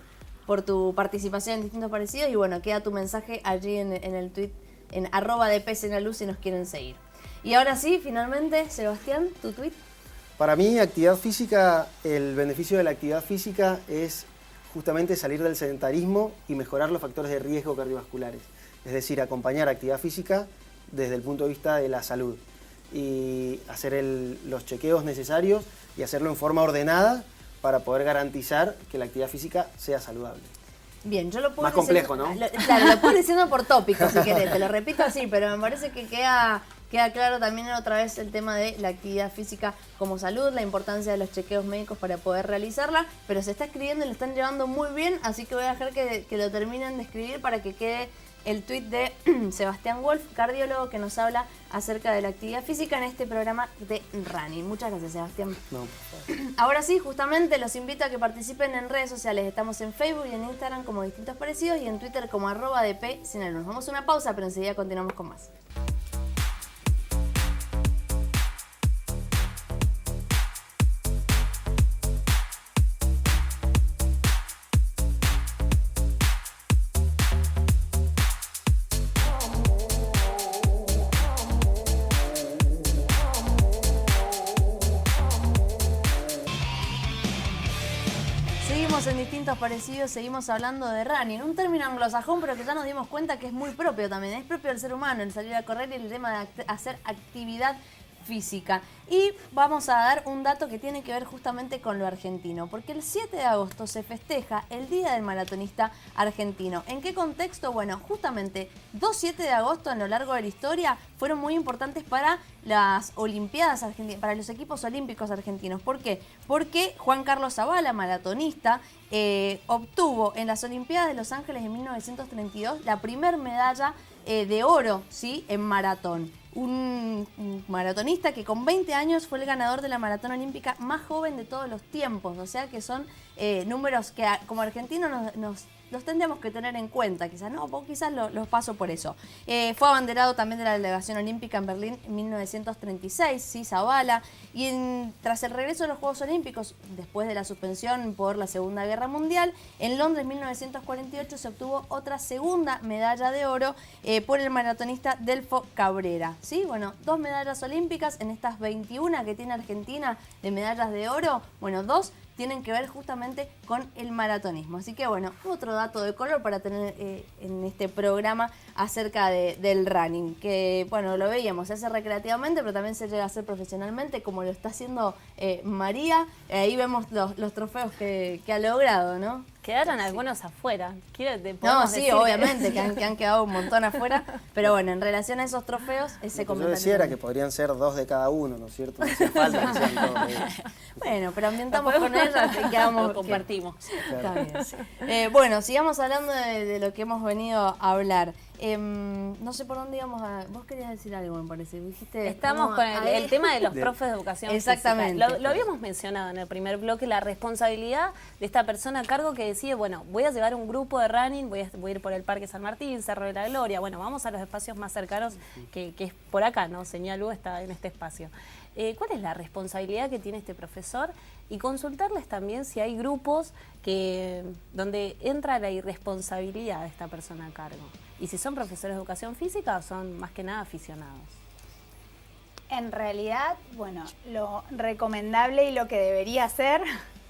tu participación en distintos parecidos y bueno, queda tu mensaje allí en el tweet en @dpsenaluz si nos quieren seguir. Y ahora sí, finalmente, Sebastián, tu tweet. Para mí, actividad física, el beneficio de la actividad física es justamente salir del sedentarismo y mejorar los factores de riesgo cardiovasculares. Es decir, acompañar actividad física desde el punto de vista de la salud y hacer los chequeos necesarios y hacerlo en forma ordenada para poder garantizar que la actividad física sea saludable. Bien, yo lo puedo más complejo, ¿no? Claro, lo puedo diciendo por tópico si querés, te lo repito así, pero me parece que queda claro también otra vez el tema de la actividad física como salud, la importancia de los chequeos médicos para poder realizarla, pero se está escribiendo y lo están llevando muy bien, así que voy a dejar que lo terminen de escribir para que quede el tuit de Sebastián Wolf, cardiólogo, que nos habla acerca de la actividad física en este programa de Running. Muchas gracias, Sebastián. No. Ahora sí, justamente los invito a que participen en redes sociales. Estamos en Facebook y en Instagram como Distintos Parecidos y en Twitter como @dpsenaluz. Nos vamos a una pausa, pero enseguida continuamos con más. En Distintos Parecidos seguimos hablando de running, un término anglosajón pero que ya nos dimos cuenta que es muy propio también, es propio del ser humano el salir a correr y el tema de hacer actividad física. Y vamos a dar un dato que tiene que ver justamente con lo argentino, porque el 7 de agosto se festeja el Día del Maratonista Argentino. ¿En qué contexto? Bueno, justamente 7 de agosto a lo largo de la historia fueron muy importantes para las Olimpiadas argentinas, para los equipos olímpicos argentinos. ¿Por qué? Porque Juan Carlos Zavala, maratonista, obtuvo en las Olimpiadas de Los Ángeles en 1932 la primer medalla de oro, ¿sí? En maratón. Un maratonista que con 20 años fue el ganador de la maratón olímpica más joven de todos los tiempos. O sea que son números que como argentinos los tendríamos que tener en cuenta. Quizás no, quizás los paso por eso. Fue abanderado también de la delegación olímpica en Berlín en 1936, ¿sí? Zavala. Y tras el regreso de los Juegos Olímpicos, después de la suspensión por la Segunda Guerra Mundial, en Londres 1948 se obtuvo otra segunda medalla de oro por el maratonista Delfo Cabrera. ¿Sí? Bueno, 2 medallas olímpicas en estas 21 que tiene Argentina de medallas de oro. Bueno, 2 tienen que ver justamente con el maratonismo. Así que bueno, otro dato de color para tener en este programa acerca del running, que bueno, lo veíamos, se hace recreativamente, pero también se llega a hacer profesionalmente, como lo está haciendo María. Ahí vemos los trofeos que ha logrado, ¿no? Quedaron algunos afuera. No, sí, obviamente, que han quedado un montón afuera. Pero bueno, en relación a esos trofeos, ese comentario. Yo decía era que podrían ser 2 de cada uno, ¿no es cierto? No hacía falta que sean todos. Bueno, pero ambientamos con ellas y quedamos. Lo compartimos. Claro. Está bien. Bueno, sigamos hablando de lo que hemos venido a hablar. No sé por dónde íbamos a... Vos querías decir algo, me parece. Dijiste, estamos con el tema de los profes de educación Exactamente. física. Lo habíamos mencionado en el primer bloque, la responsabilidad de esta persona a cargo que decide, bueno, voy a llevar un grupo de running, voy a ir por el Parque San Martín, Cerro de la Gloria, bueno, vamos a los espacios más cercanos, que es por acá, ¿no? Señal U está en este espacio. ¿Cuál es la responsabilidad que tiene este profesor? Y consultarles también si hay grupos donde entra la irresponsabilidad de esta persona a cargo. Y si son profesores de educación física o son más que nada aficionados. En realidad, bueno, lo recomendable y lo que debería hacer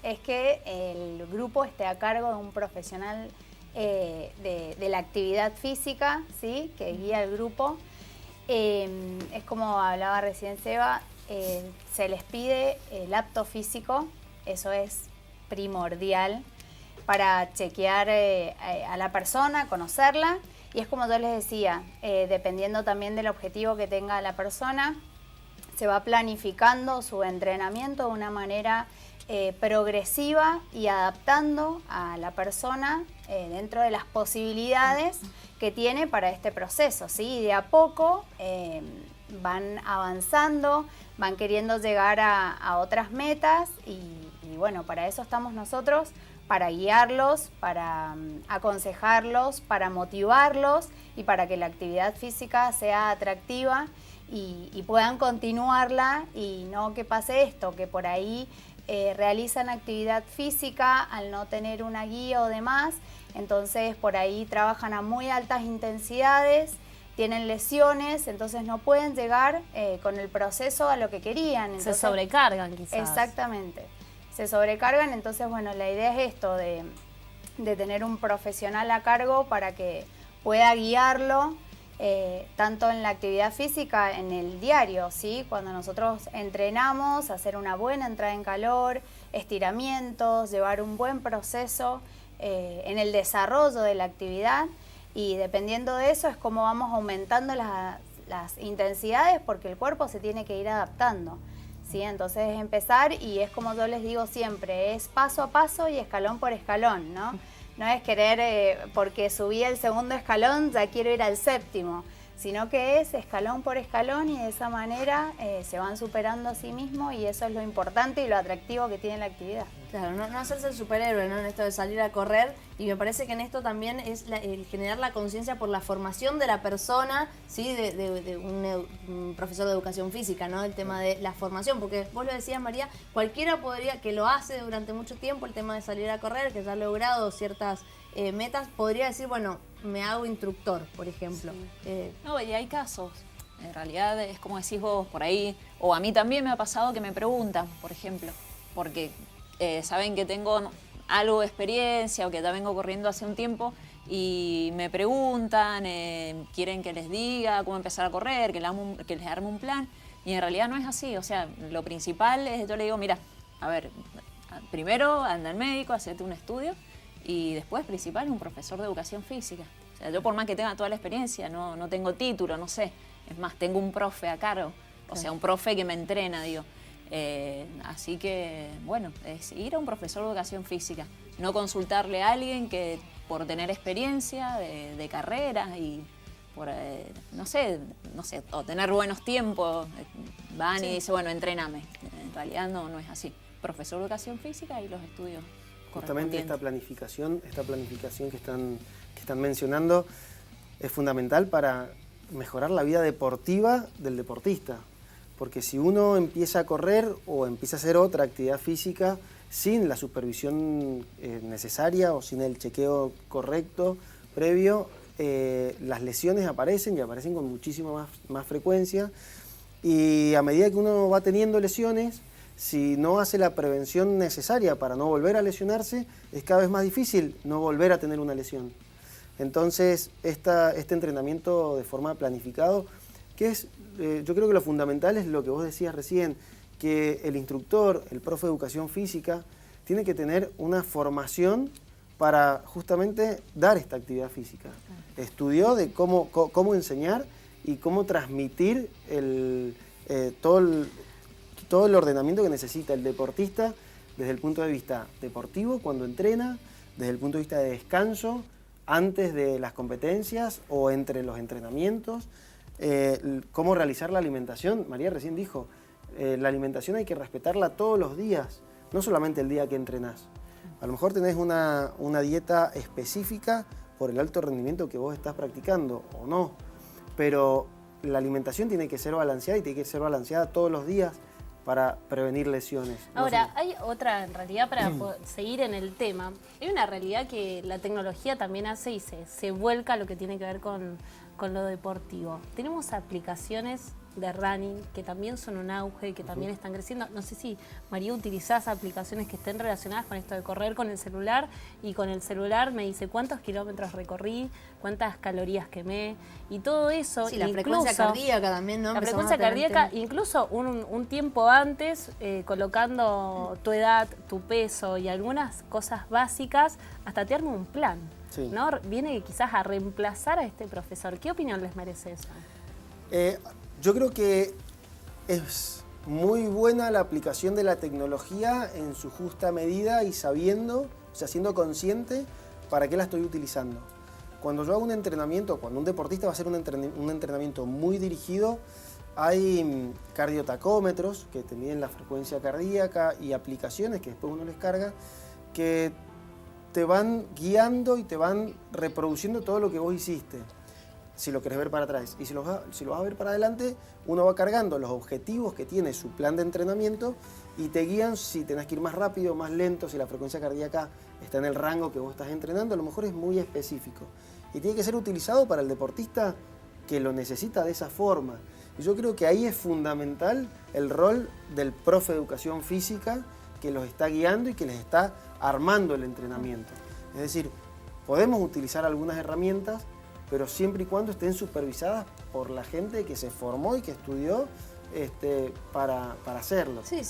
es que el grupo esté a cargo de un profesional de la actividad física, ¿sí? Que guía el grupo. Es como hablaba recién Seba, se les pide el apto físico, eso es primordial para chequear a la persona, conocerla. Y es como yo les decía, dependiendo también del objetivo que tenga la persona, se va planificando su entrenamiento de una manera progresiva y adaptando a la persona dentro de las posibilidades que tiene para este proceso, ¿sí? Y de a poco van avanzando, van queriendo llegar a otras metas y bueno, para eso estamos nosotros, para guiarlos, para aconsejarlos, para motivarlos y para que la actividad física sea atractiva y puedan continuarla y no que pase esto, que por ahí realizan actividad física al no tener una guía o demás, entonces por ahí trabajan a muy altas intensidades, tienen lesiones, entonces no pueden llegar con el proceso a lo que querían. Entonces, se sobrecargan quizás. Exactamente. Se sobrecargan, entonces bueno, la idea es esto de tener un profesional a cargo para que pueda guiarlo tanto en la actividad física, en el diario, ¿sí? Cuando nosotros entrenamos, hacer una buena entrada en calor, estiramientos, llevar un buen proceso en el desarrollo de la actividad y dependiendo de eso es como vamos aumentando las intensidades porque el cuerpo se tiene que ir adaptando. ¿Sí? Entonces empezar y es como yo les digo siempre, es paso a paso y escalón por escalón, ¿no? No es querer, porque subí el segundo escalón, ya quiero ir al séptimo, sino que es escalón por escalón y de esa manera se van superando a sí mismos y eso es lo importante y lo atractivo que tiene la actividad. Claro, no hacerse el superhéroe, ¿no? En esto de salir a correr, y me parece que en esto también es el generar la conciencia por la formación de la persona, ¿sí? De un profesor de educación física, ¿no? El tema de la formación, porque vos lo decías, María, cualquiera podría, que lo hace durante mucho tiempo, el tema de salir a correr, que ya ha logrado ciertas metas, podría decir, bueno, me hago instructor, por ejemplo. Sí. No, y hay casos. En realidad es como decís vos por ahí, o a mí también me ha pasado que me preguntan, por ejemplo, porque saben que tengo algo de experiencia o que ya vengo corriendo hace un tiempo y me preguntan, quieren que les diga cómo empezar a correr, que les arme un plan y en realidad no es así. O sea, lo principal es, yo le digo, mira, a ver, primero anda al médico, hacete un estudio y después principal un profesor de educación física. O sea, yo por más que tenga toda la experiencia, no tengo título, no sé, es más, tengo un profe a cargo, o sea, un profe que me entrena, digo. Así que, bueno, es ir a un profesor de educación física, no consultarle a alguien que por tener experiencia de carrera y por, no sé, o tener buenos tiempos, van y dicen, bueno, entréname. En realidad no es así. Profesor de educación física y los estudios justamente esta planificación que están mencionando es fundamental para mejorar la vida deportiva del deportista. Porque si uno empieza a correr o empieza a hacer otra actividad física sin la supervisión necesaria o sin el chequeo correcto previo, las lesiones aparecen y aparecen con muchísima más frecuencia. Y a medida que uno va teniendo lesiones, si no hace la prevención necesaria para no volver a lesionarse, es cada vez más difícil no volver a tener una lesión. Entonces, este entrenamiento de forma planificado, que es, yo creo que lo fundamental es lo que vos decías recién, que el instructor, el profe de educación física, tiene que tener una formación para justamente dar esta actividad física. Estudió de cómo enseñar y cómo transmitir todo el ordenamiento que necesita el deportista desde el punto de vista deportivo, cuando entrena, desde el punto de vista de descanso, antes de las competencias o entre los entrenamientos, cómo realizar la alimentación. María recién dijo, la alimentación hay que respetarla todos los días, no solamente el día que entrenás. A lo mejor tenés una dieta específica por el alto rendimiento que vos estás practicando o no, pero la alimentación tiene que ser balanceada y tiene que ser balanceada todos los días para prevenir lesiones. Ahora, hay otra, en realidad, para seguir en el tema, hay una realidad que la tecnología también hace y se vuelca a lo que tiene que ver con lo deportivo. Tenemos aplicaciones de running que también son un auge, que también están creciendo. No sé si, María, utilizás aplicaciones que estén relacionadas con esto de correr con el celular, y con el celular me dice cuántos kilómetros recorrí, cuántas calorías quemé, y todo eso. Sí, la frecuencia cardíaca también, ¿no? La frecuencia cardíaca, incluso un tiempo antes, colocando tu edad, tu peso y algunas cosas básicas, hasta te arma un plan. Sí. ¿No? Viene quizás a reemplazar a este profesor. ¿Qué opinión les merece eso? Yo creo que es muy buena la aplicación de la tecnología en su justa medida y sabiendo, o sea, siendo consciente para qué la estoy utilizando. Cuando yo hago un entrenamiento, cuando un deportista va a hacer un entrenamiento muy dirigido, hay cardiotacómetros que te miden la frecuencia cardíaca y aplicaciones que después uno les carga, que te van guiando y te van reproduciendo todo lo que vos hiciste, si lo querés ver para atrás. Y si lo vas a ver para adelante, uno va cargando los objetivos que tiene su plan de entrenamiento y te guían si tenés que ir más rápido, más lento, si la frecuencia cardíaca está en el rango que vos estás entrenando, a lo mejor es muy específico. Y tiene que ser utilizado para el deportista que lo necesita de esa forma. Y yo creo que ahí es fundamental el rol del profe de educación física que los está guiando y que les está armando el entrenamiento. Es decir, podemos utilizar algunas herramientas, pero siempre y cuando estén supervisadas por la gente que se formó y que estudió para hacerlo. Sí,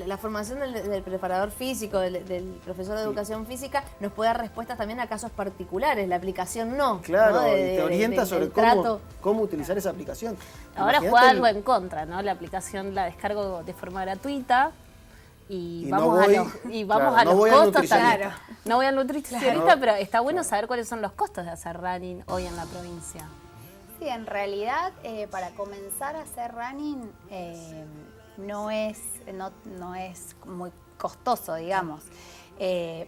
la formación del preparador físico, del profesor de educación física, nos puede dar respuestas también a casos particulares, la aplicación no. Claro, ¿no? Y te orienta sobre cómo utilizar esa aplicación. Ahora juega algo en contra, ¿no? La aplicación la descargo de forma gratuita. Y vamos a los costos. Claro. No voy al nutricionista, pero está bueno saber cuáles son los costos de hacer running hoy en la provincia. Sí, en realidad para comenzar a hacer running no es muy costoso, digamos,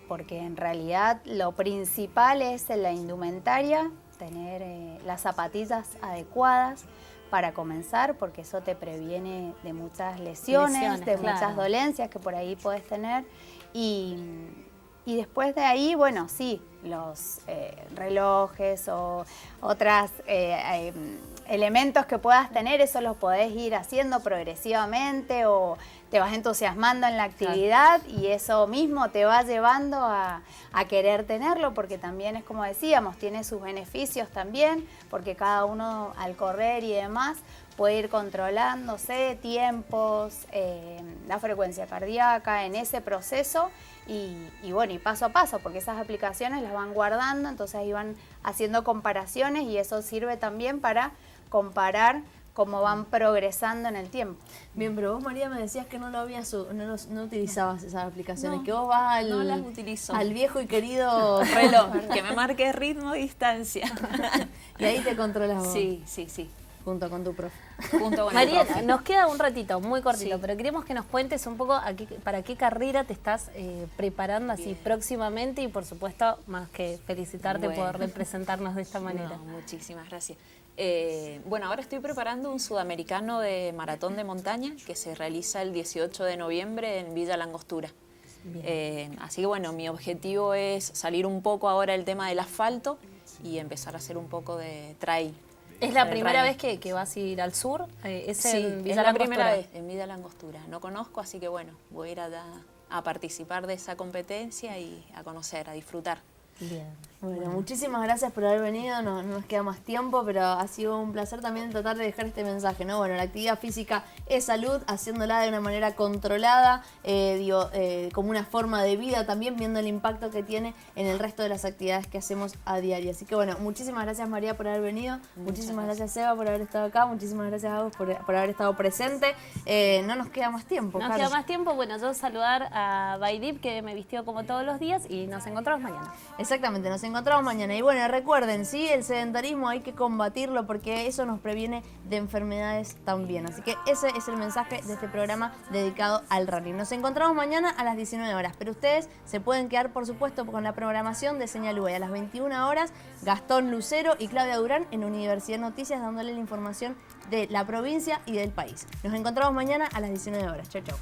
porque en realidad lo principal es la indumentaria, tener las zapatillas adecuadas para comenzar, porque eso te previene de muchas lesiones, de muchas dolencias que por ahí puedes tener. Y después de ahí, bueno, sí, los relojes o otros elementos que puedas tener, eso los podés ir haciendo progresivamente o te vas entusiasmando en la actividad y eso mismo te va llevando a querer tenerlo, porque también es como decíamos, tiene sus beneficios también, porque cada uno al correr y demás puede ir controlándose tiempos, la frecuencia cardíaca en ese proceso y bueno, y paso a paso, porque esas aplicaciones las van guardando, entonces ahí van haciendo comparaciones y eso sirve también para comparar cómo van progresando en el tiempo. Bien, pero vos, María, me decías que no utilizabas esas aplicaciones, que vos vas no las utilizo. Al viejo y querido reloj, que me marque ritmo y distancia. Y ahí te controlas vos. Sí. Junto con tu profe. María, nos queda un ratito, muy cortito, pero queremos que nos cuentes un poco para qué carrera te estás preparando así próximamente y por supuesto, más que felicitarte por representarnos de esta manera. No, muchísimas gracias. Bueno, ahora estoy preparando un sudamericano de maratón de montaña que se realiza el 18 de noviembre en Villa La Angostura. Así que bueno, mi objetivo es salir un poco ahora del tema del asfalto y empezar a hacer un poco de trail. ¿Es la el primera running. vez que vas a ir al sur? Sí, en es Villa la Langostura. primera vez en Villa Langostura. No conozco, así que bueno, voy a ir a participar de esa competencia y a conocer, a disfrutar. Bien. Bueno, muchísimas gracias por haber venido, no nos queda más tiempo, pero ha sido un placer también tratar de dejar este mensaje, ¿no? Bueno, la actividad física es salud, haciéndola de una manera controlada, como una forma de vida también, viendo el impacto que tiene en el resto de las actividades que hacemos a diario. Así que bueno, muchísimas gracias María por haber venido, muchísimas gracias Seba por haber estado acá, muchísimas gracias a vos por haber estado presente. No nos queda más tiempo, No queda más tiempo, bueno, yo saludar a Baidip, que me vistió como todos los días, y nos encontramos mañana. Exactamente, nos encontramos mañana. Y bueno, recuerden, sí, el sedentarismo hay que combatirlo porque eso nos previene de enfermedades también. Así que ese es el mensaje de este programa dedicado al running. Nos encontramos mañana a las 19 horas, pero ustedes se pueden quedar, por supuesto, con la programación de Señal UE. A las 21 horas, Gastón Lucero y Claudia Durán en Universidad Noticias dándole la información de la provincia y del país. Nos encontramos mañana a las 19 horas. Chau, chau.